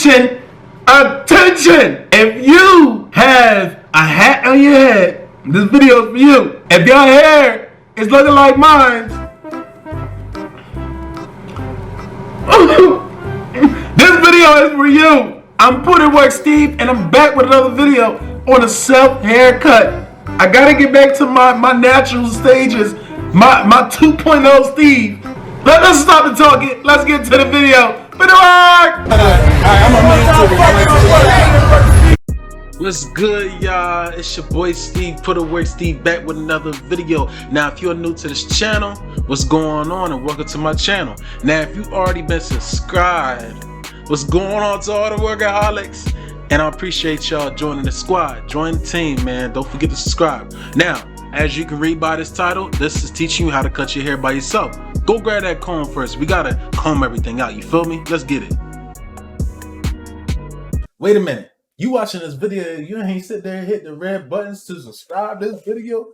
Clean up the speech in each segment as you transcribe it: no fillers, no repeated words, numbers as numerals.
attention, attention! If you have a hat on your head, this video is for you. If your hair is looking like mine, this video is for you. I'm Putnwork Steve, and I'm back with another video on a self haircut. I gotta get back to my natural stages, my 2.0 Steve. Let's stop the talking. Let's get to the video. What's good, y'all? It's your boy Steve, Putnwork Steve, back with another video. Now, if you're new to this channel, what's going on, and welcome to my channel. Now, if you've already been subscribed, what's going on to all the workaholics? And I appreciate y'all joining the squad. Join the team, man. Don't forget to subscribe. Now, as you can read by this title, this is teaching you how to cut your hair by yourself. Go grab that comb first. We gotta comb everything out, you feel me? Let's get it. Wait a minute. You watching this video, you ain't sit there and hit the red buttons to subscribe to this video?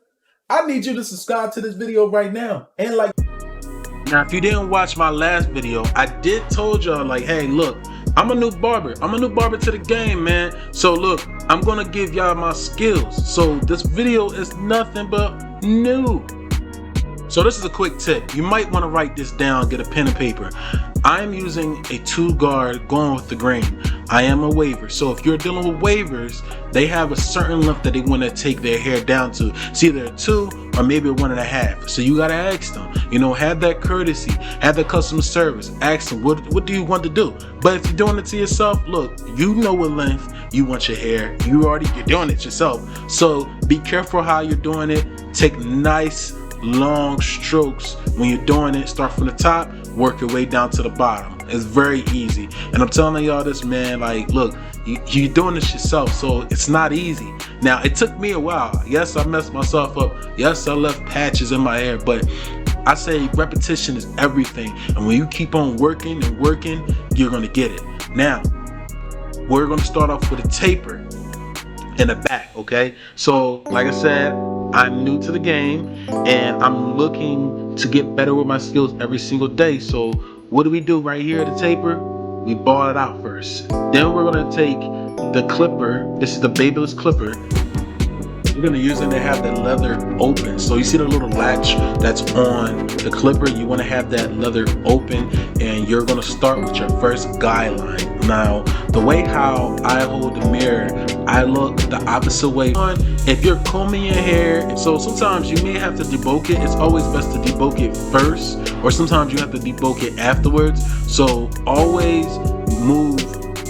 I need you to subscribe to this video right now. And like, now if you didn't watch my last video, I did told y'all like, hey, look, I'm a new barber. I'm a new barber to the game, man. So look, I'm gonna give y'all my skills. So this video is nothing but new. So this is a quick tip. You might want to write this down, get a pen and paper. I'm using a 2-guard going with the grain. I am a waver. So if you're dealing with wavers, they have a certain length that they want to take their hair down to. It's either a 2 or maybe a 1.5. So you gotta ask them. You know, have that courtesy, have that customer service. Ask them, what do you want to do? But if you're doing it to yourself, look, you know what length you want your hair. You're doing it yourself. So be careful how you're doing it. Take nice long strokes when you're doing it. Start from the top, work your way down to the bottom. It's very easy, and I'm telling y'all this, man. Like, look, you're doing this yourself, so it's not easy. Now, it took me a while. Yes, I messed myself up. Yes, I left patches in my hair, but I say repetition is everything, and when you keep on working and working, you're gonna get it. Now, we're gonna start off with a taper in the back, okay? So, like I said, I'm new to the game, and I'm looking to get better with my skills every single day. So what do we do right here at the taper? We ball it out first. Then we're gonna take the clipper. This is the babyless clipper. We're gonna use it to have the leather open. So you see the little latch that's on the clipper, you wanna have that leather open, and you're gonna start with your first guideline. Now, the way how I hold the mirror, I look the opposite way. If you're combing your hair, so sometimes you may have to debulk it. It's always best to debulk it first, or sometimes you have to debulk it afterwards. So always move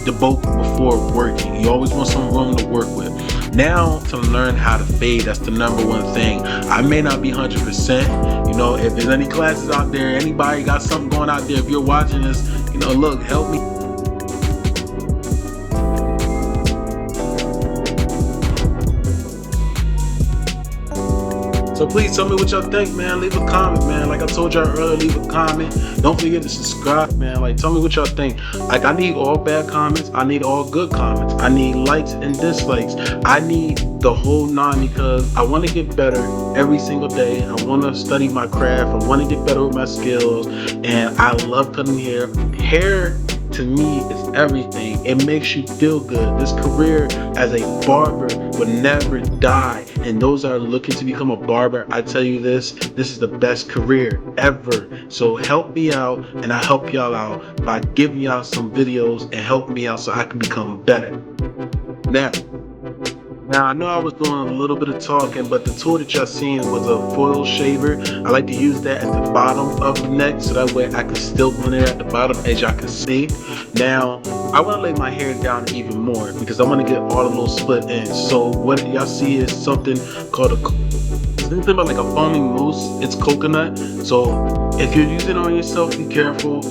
the bulk before working. You always want some room to work with. Now, to learn how to fade, that's the #1 thing. I may not be 100%. You know, if there's any classes out there, anybody got something going out there, if you're watching this, you know, look, help me. So please tell me what y'all think, man. Leave a comment, man. Like I told y'all earlier, leave a comment. Don't forget to subscribe, man. Like, tell me what y'all think. Like, I need all bad comments. I need all good comments. I need likes and dislikes. I need the whole 9, because I want to get better every single day. I want to study my craft. I want to get better with my skills. And I love cutting hair. Hair, to me, is everything. It makes you feel good. This career as a barber will never die. And those that are looking to become a barber, I tell you this is the best career ever. So help me out, and I help y'all out by giving y'all some videos, and help me out so I can become better. Now I know I was doing a little bit of talking, but the tool that y'all seen was a foil shaver. I like to use that at the bottom of the neck, so that way I can still blend it at the bottom, as y'all can see. Now, I want to lay my hair down even more, because I want to get all the little split ends. So what y'all see is something called something about like a foamy mousse. It's coconut. So if you're using it on yourself, be careful.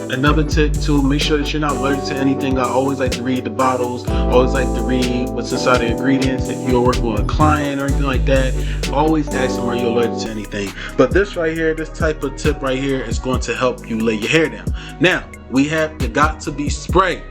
Another tip too, make sure that you're not allergic to anything. I always like to read the bottles, always like to read what's inside the ingredients. If you're working with a client or anything like that, always ask them, are you allergic to anything? But this right here, this type of tip right here is going to help you lay your hair down. Now, we have the got to be spray.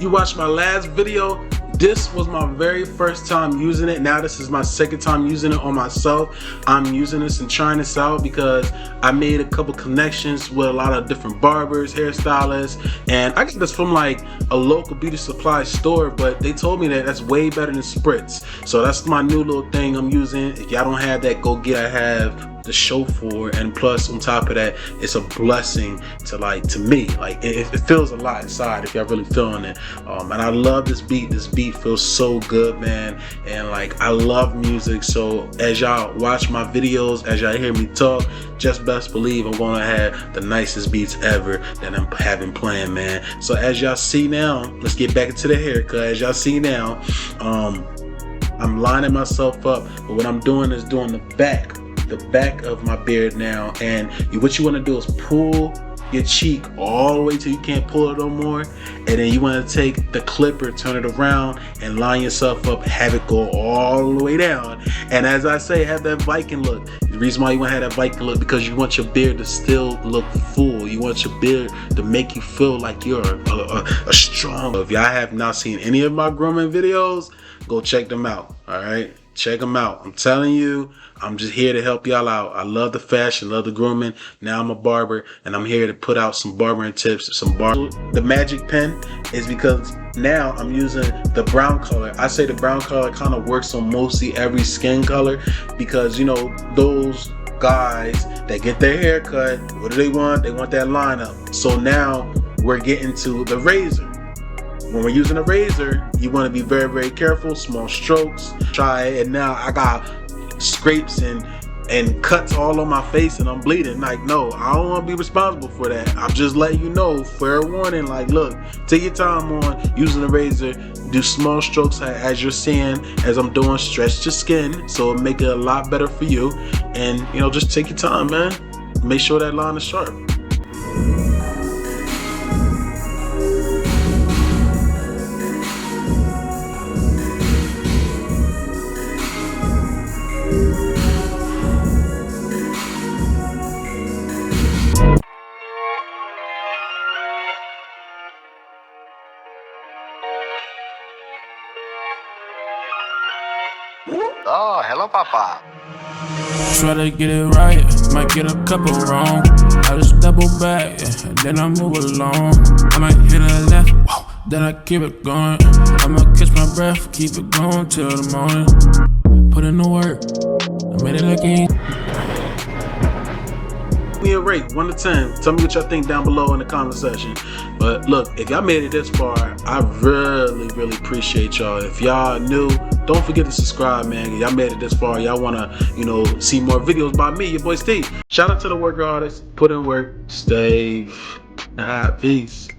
You watched my last video, This was my very first time using it. Now this is my second time using it on myself. I'm using this and trying this out because I made a couple connections with a lot of different barbers, hairstylists, and I got this from like a local beauty supply store, but they told me that that's way better than spritz. So that's my new little thing I'm using. If y'all don't have that, go get it. I have the show for, and plus on top of that, it's a blessing to me. Like it feels a lot inside if y'all really feeling it. And I love this beat. This beat feels so good, man. And like I love music, so as y'all watch my videos, as y'all hear me talk, just best believe I'm gonna have the nicest beats ever that I'm having playing, man. So as y'all see now, let's get back into the haircut. As y'all see now, I'm lining myself up, but what I'm doing is doing the back of my beard now. And what you want to do is pull your cheek all the way till you can't pull it no more, and then you want to take the clipper, turn it around, and line yourself up, have it go all the way down. And as I say, have that Viking look. The reason why you want to have that Viking look, because you want your beard to still look full. You want your beard to make you feel like you're a strong. If y'all have not seen any of my grooming videos, go check them out. All right, check them out. I'm telling you, I'm just here to help y'all out. I love the fashion, love the grooming. Now I'm a barber, and I'm here to put out some barbering tips, The magic pen is because now I'm using the brown color. I say the brown color kind of works on mostly every skin color, because you know those guys that get their hair cut, what do they want? They want that lineup. So now we're getting to the razor. When we're using a razor, you want to be very, very careful. Small strokes. Try it, and now I got scrapes and cuts all on my face and I'm bleeding. Like, no, I don't want to be responsible for that. I'm just letting you know, fair warning, like, look, take your time on using the razor. Do small strokes as you're seeing, as I'm doing, stretch your skin so it'll make it a lot better for you. And you know, just take your time, man. Make sure that line is sharp. Oh, hello, Papa. Try to get it right, might get a couple wrong. I just double back, and then I move along. I might hit a left, then I keep it going. I'ma catch my breath, keep it going till the morning. Put in the work, I made it look easy. Me a rate 1 to 10. Tell me what y'all think down below in the comment section. But look, if y'all made it this far, I really, really appreciate y'all. If y'all new, don't forget to subscribe, man. Y'all made it this far. Y'all wanna, you know, see more videos by me, your boy Steve. Shout out to the worker artists. Put in work. Stay. Peace.